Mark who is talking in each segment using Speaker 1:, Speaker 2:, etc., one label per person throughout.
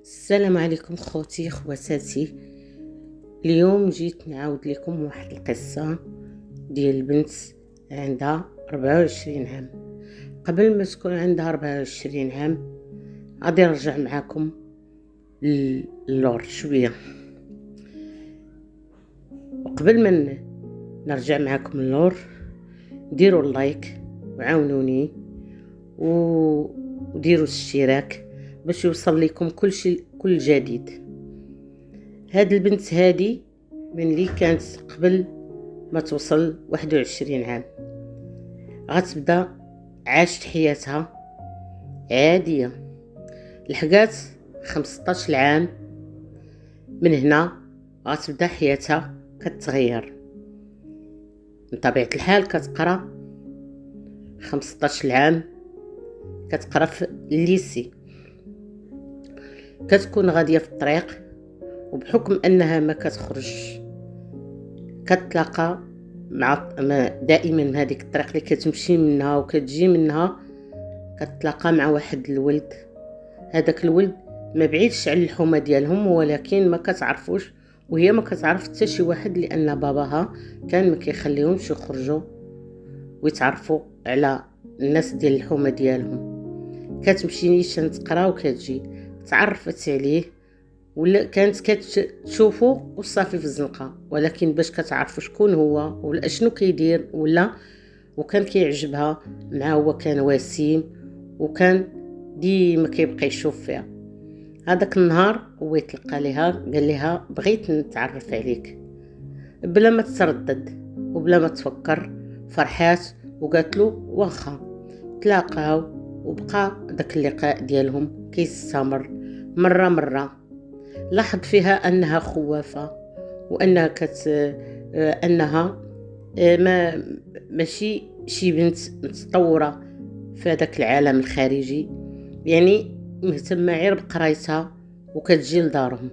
Speaker 1: السلام عليكم خوتي خواتاتي. اليوم جيت نعاود لكم واحد القصة ديال البنت عندها 24 عام. قبل ما تكون عندها 24 عام غادي نرجع معاكم للور شوية. وقبل ما نرجع معاكم اللور ديروا اللايك وعاونوني وديروا الاشتراك باش يوصل لكم كل جديد. هاد البنت هادي من اللي كانت قبل ما توصل 21 عام غتبدا عاشت حياتها عادية، لحقات 15 عام من هنا غتبدا حياتها كتغير. من طبيعة الحال كتقرا 15 عام، كتقرا في الليسي، كتكون غادية في الطريق، وبحكم انها ما كتخرج كتلاقى مع دائما هذيك الطريق اللي كتمشي منها وكتجي منها كتلاقى مع واحد الولد. هذاك الولد ما بعيدش على الحومه ديالهم، ولكن ما كتعرفوش، وهي ما كتعرف حتى شي واحد، لان باباها كان ما كيخليهمش يخرجوا ويتعرفوا على الناس ديال الحومه ديالهم. كتمشي نيشان تقرا وكتجي. تعرفت عليه ولا كانت كتشوفو وصافي في الزنقه، ولكن باش كتعرفوا شكون هو ولا شنو كيدير ولا. وكان كيعجبها مع هو كان وسيم، وكان ديما كيبقى يشوف فيها. هذاك النهار هو يتلقى ليها قال لها بغيت نتعرف عليك، بلا ما تتردد وبلا ما تفكر فرحات وقالت له واخا. تلاقاو وبقى داك اللقاء ديالهم كيستمر. مره لاحظ فيها انها خوافه، وانها انها ما ماشي شي بنت متطوره في هذاك العالم الخارجي، يعني مهتمه غير بقرايتها وكتجي لدارهم.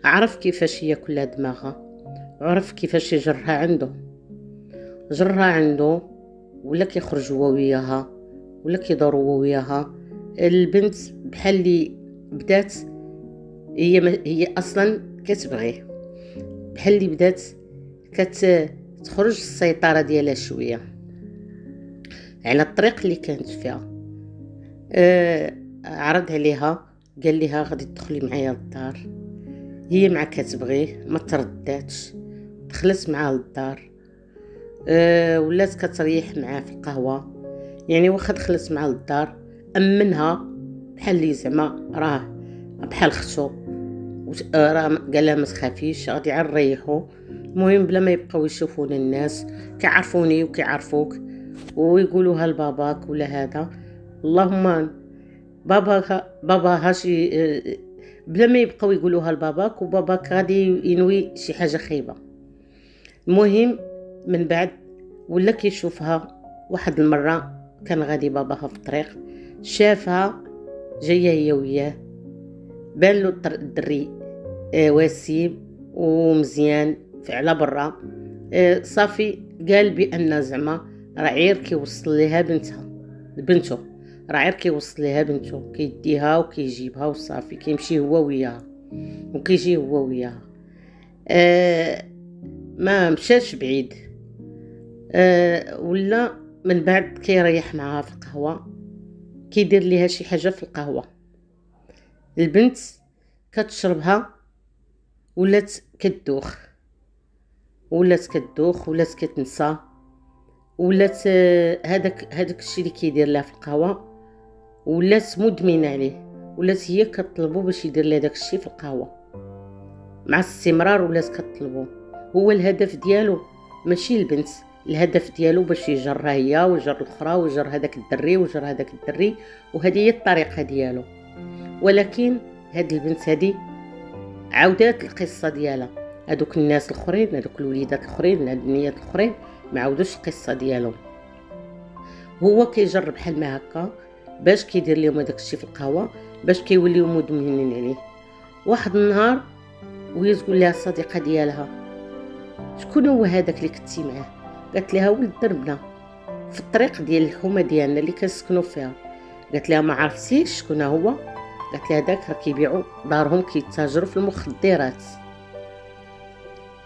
Speaker 1: عرف كيفاش هي كلها دماغها، وعرف كيفاش جرها عنده ولا كيخرج هو وياها ولا كيدور هو وياها. البنت بحال اللي بدات هي اصلا كتبغيه، بحال اللي بدات كتخرج السيطره ديالها شويه على الطريق اللي كانت فيها. عرض عليها قال لها غادي تدخلي معايا للدار. هي مع كتبغيه ما ترداتش، دخلت معاه للدار. ولات كتريح معاه في القهوه، يعني واخا دخلت معاه للدار امنها بحال اللي زعما راه بحال اختو. راه قال لها ما تخافيش غادي نريحو. المهم بلا ما يبقاو يشوفونا الناس كيعرفوني وكيعرفوك ويقولوها لباباك ولا هذا، اللهم باباها شي بلا ما يبقاو يقولوها لباباك، وباباك غادي ينوي شي حاجه خايبه. المهم من بعد ولا كيشوفها. واحد المره كان غادي باباها في الطريق، شافها جايه هي وياه، بان له الدري وسيم ومزيان على برا. صافي قال بان زعما راه عير كيوصل ليها بنته، راه عير كيوصل ليها بنته، كيديها وكيجيبها وصافي كيمشي هو وياها وكيجي هو وياها. ما مشاش بعيد. ولا من بعد كيريح معها في القهوه، كيدير ليها شي حاجه في القهوه. البنت كتشربها ولات كتدوخ ولات كتنسى، ولات هذاك الشيء اللي كيدير لها في القهوه ولات مدمنه عليه، ولات هي كطلبو باش يدير لها داك الشيء في القهوه مع الاستمرار. ولات كطلبو، هو الهدف ديالو ماشي البنت، الهدف ديالو باش يجرها هي ويجر الاخرى ويجر هذاك الدري ويجر هذاك الدري، وهذه هي الطريقه ديالو. ولكن هاد البنت هادي عاودات القصه ديالها. هادوك الناس الاخرين، هادوك الوليدات الاخرين، هاد البنيات الاخرين ما عاودوش القصه ديالهم. هو كيجرب بحال ما هكا باش كيدير لهم هذاك الشيء في القهوه باش كيوليو مدمنين عليه. واحد النهار وهي تقول لها الصديقه ديالها شكون هو هذاك اللي كنتي معاه؟ قالت لها ولد دربنا في الطريق ديال الحومه ديالنا اللي كنسكنوا فيها. قالت لها ما عرفتيش شكون هو؟ قالت لها داك راه كيبيعوا دارهم كيتاجروا في المخدرات.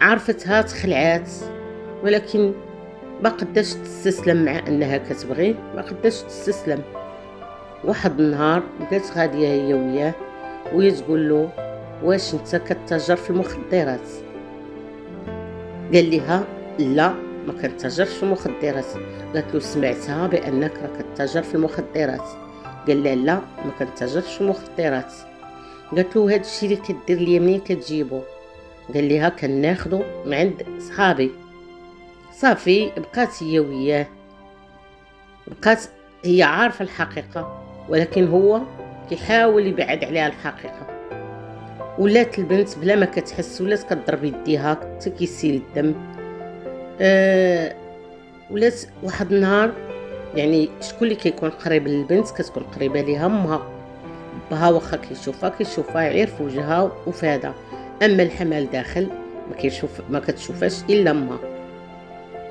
Speaker 1: عرفتها تخلعات، ولكن ما قداش تستسلم مع انها كتبغي، ما قداش تستسلم. واحد النهار بقات غاديه هي وياه وهي تقول له واش انت كتاجر في المخدرات؟ قال لها لا ما كنتاجرش في المخدرات. قالت له سمعتها بانك راه كتاجر في المخدرات. قال لها لا ما كنتاجرش في المخدرات. قالت له هذا الشيء اللي كدير ليا منين كتجيبو؟ قال لها كناخذو من عند صحابي. صافي بقات هي وياه، بقات هي عارفه الحقيقه ولكن هو كيحاول يبعد عليها الحقيقه. ولات البنت بلا ما كتحس ولات كضرب يديها حتى كيسيل الدم. ولات واحد النهار يعني شكون اللي كيكون قريب للبنت؟ كتكون قريبه ليها امها. باها واخا كيشوفها غير في وجهها وفاده، اما الحمل داخل ما كتشوفاش الا امها.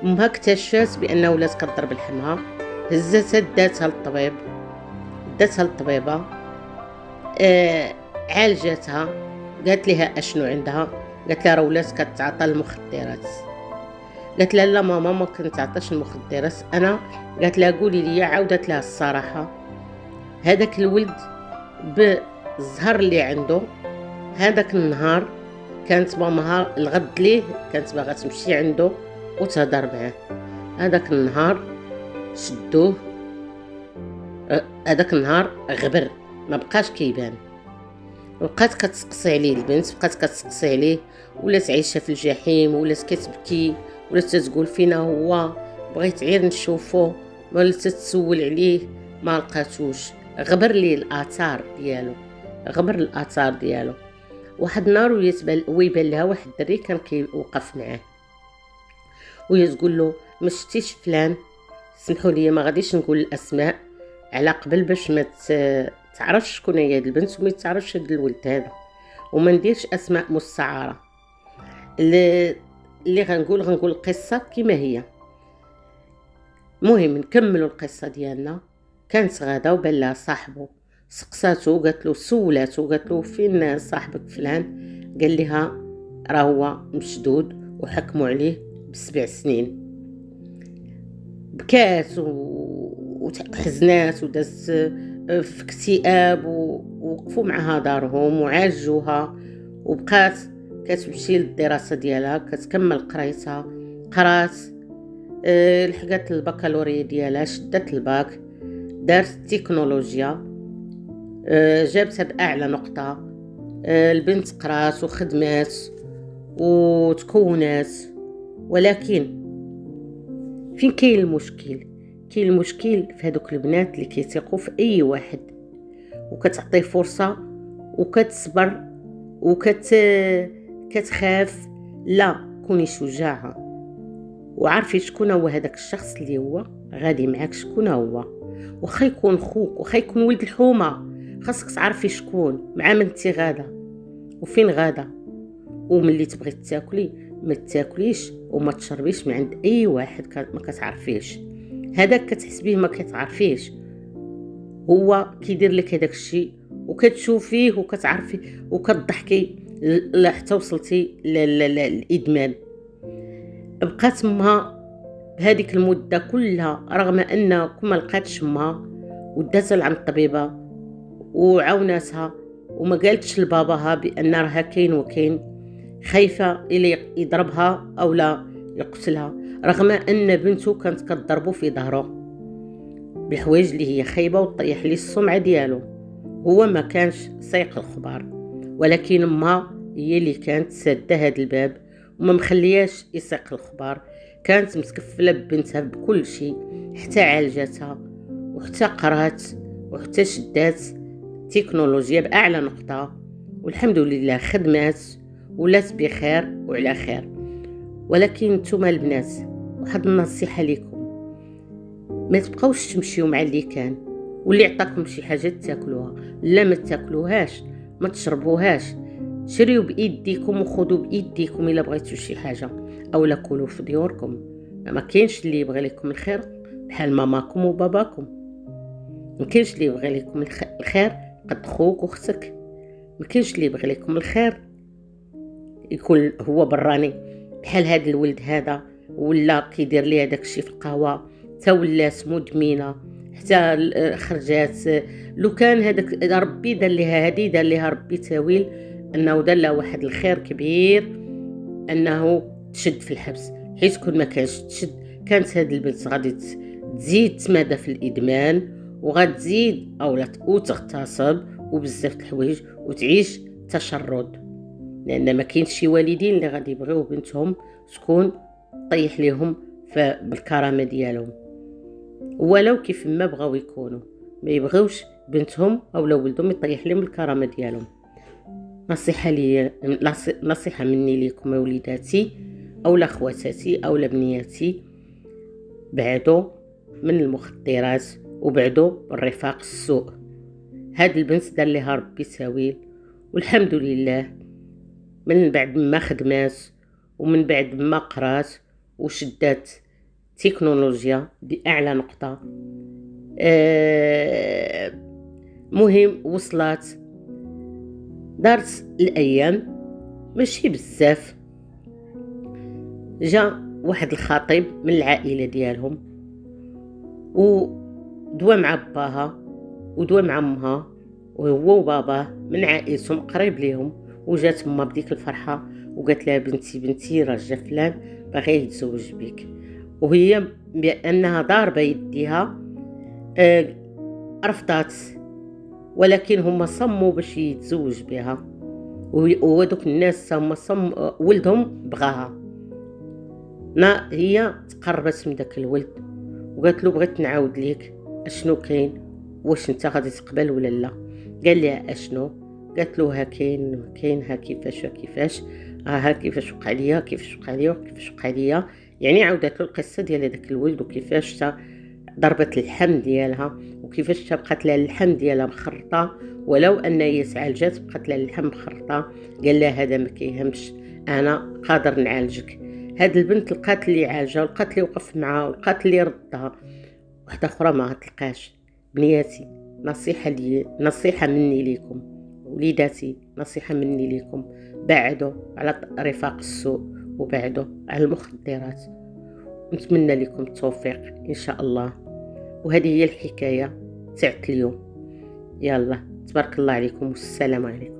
Speaker 1: امها اكتشفت بان ولات كضرب لحمها، هزتها داتها للطبيبه. عالجتها، قالت لها اشنو عندها؟ قالت لها راه ولات كتعاطى المخدرات. قالت لها لا ماما ما كنتعطاش المخدرات انا. قالت لها قولي لي، عاودت لها الصراحه. هذاك الولد بالزهر اللي عنده، هذاك النهار كانت مامها الغد ليه كانت باغا تمشي عنده وتهضر معاه. هذاك النهار شدوه، هذاك النهار غبر ما بقاش كيبان. وبقات كتسقسي عليه البنت، بقات كتسقسي عليه، ولات عايشه في الجحيم، ولات كتبكي، ولات تقول فينا هو، بغيت غير نشوفه، ولات تسول عليه ما لقاتوش. غبر ليه الاثار ديالو. واحد النهار ويبان لها واحد الدري كان كيوقف معاه، وهي تقول له ما شفتيش فلان؟ سمحوا لي ما غاديش نقول الاسماء على قبل باش ما تعرفش شكون هي هاد البنت وما تعرفش هاد الولد هذا، وما نديرش اسماء مستعاره. اللي غنقول القصه كما هي. المهم نكملوا القصه ديالنا. كانت غاده وبان لها صاحبه، سقساتو قالت له سولاتو قالت له فين صاحبك فلان؟ قال لها راه هو مشدود وحكموا عليه ب7 سنين. بكات وحزنات ودازت في اكتئاب، ووقفوا معها دارهم وعالجوها، وبقات كتمشي للدراسه ديالها، كتكمل قرايتها. قرات، لحقات البكالوريا ديالها، شدت الباك، دارت التكنولوجيا، جابتها باعلى نقطه. البنت قرات وخدمات وتكونات، ولكن فين كاين المشكل؟ كاين المشكل في هذوك البنات اللي كيثيقوا في اي واحد وكتعطيه فرصه وكتصبر كتخاف. لا، كوني شجاعه وعارفي شكون هو هذاك الشخص اللي هو غادي معاك، شكون هو. واخا يكون خوك، واخا يكون ولد الحومه، خاصك تعرفي شكون مع من انت غاده وفين غاده. وملي تبغي تاكلي ما تاكليش وما تشربيش من عند اي واحد ما كتعرفيش. هذاك كتحسبيه ما كتعرفيش، هو كيدير لك هذاك الشيء وكتشوفيه وكتعرفي وكتضحكي حتى وصلتي للادمان. بقات امها بهذيك المده كلها رغم ان ما لقاتش امها، وداتها لعند الطبيبه وعاوناتها وما قالتش لباباها بان راها كاين وكاين، خايفه الى يضربها او لا يقتلها، رغم ان بنته كانت كتضربه في ظهره بالحوايج اللي هي خايبه وطيح ليه السمعه ديالو. هو ما كانش سايق الخبار، ولكن امها هي اللي كانت ساده هذا الباب وما مخلياش يسيق الخبار. كانت متكفله ببنتها بكل شيء، حتى عالجتها وحتى قرات وحتى شدات تكنولوجيا باعلى نقطه، والحمد لله خدمات ولات بخير وعلى خير. ولكن نتوما البنات، واحد النصيحه لكم، ما تبقاوش تمشيو مع اللي كان واللي عطاكم شي حاجه تاكلوها، لا ما تاكلوهاش ما تشربوهاش. شريو بايديكم وخذوا بايديكم الا بغيتوا شي حاجه، اولا كلوا في ديوركم. ما كاينش اللي يبغي لكم الخير بحال ماماكم وباباكم، ما كاينش اللي يبغي لكم الخير قد خوك واختك ما كاينش اللي يبغي لكم الخير يكون هو براني. بحال هذا الولد هذا ولا كيدير ليها داكشي في القهوه حتى ولات مدمنه حتى خرجات. لو كان هذاك ربي دار ليها هذه دار ليها ربي تاويل انه دار لها واحد الخير كبير انه تشد في الحبس، حيت كون ما كانش تشد كانت هذه البنت غادي تزيد تمادى في الادمان وغتزيد اولا وتغتصب وبزاف د الحوايج وتعيش تشرد، لان ما كاينش شي والدين اللي غادي يبغيو بنتهم تكون طيح ليهم بالكرامه ديالهم ولو كيف ما بغاو يكونوا، ما يبغيوش بنتهم اولا ولدهم يطيح لهم الكرامه ديالهم. نصيحه مني ليكم يا وليداتي اولا خواتاتي اولا بنياتي، بعدوا من المخدرات وبعدوا بالرفاق السوء. هاد البنت دار ليها ربي تاويل والحمد لله، من بعد ما خدمات ومن بعد ما قرات وشدات تكنولوجيا بأعلى نقطة، مهم وصلت دارت الأيام ماشي بزاف. جا واحد الخطيب من العائلة ديالهم ودوا مع باها ودوا مع امها وهو وباباه من عائلتهم قريب ليهم، وجات امها بديك الفرحه وقالت لها بنتي راه جا فلان باغي يتزوج بك، وهي بانها ضاربه يديها رفضات، ولكن هما صموا باش يتزوج بها ودوك الناس هما ولدهم بغاها. هي تقربت من داك الولد وقالت له بغيت نعاود ليك اشنو كاين، واش انت غادي تقبل ولا لا؟ قال لها اشنو؟ قالت له ها كاين ها كيفاش ها كيفاش وقع ليا كيفاش وقع ليا، يعني عاودت له القصه ديال هذاك الولد وكيفاش ضربت اللحم ديالها وكيفاش بقات لها اللحم ديالها مخرطه، ولو ان هي تعالجات بقات لها اللحم مخرطه. قال لها هذا ما كيهمش، انا قادر نعالجك. هاد البنت لقات اللي عالجها ولقات اللي وقف معها ولقات اللي ردها، واحده اخرى ما غتلقاش. بنياتي نصيحه مني ليكم، وليداتي نصيحه مني ليكم، بعدوا على رفاق السوء وبعدوا على المخدرات. نتمنى لكم التوفيق ان شاء الله. وهذه هي الحكايه تاعت اليوم. يلا تبارك الله عليكم والسلام عليكم.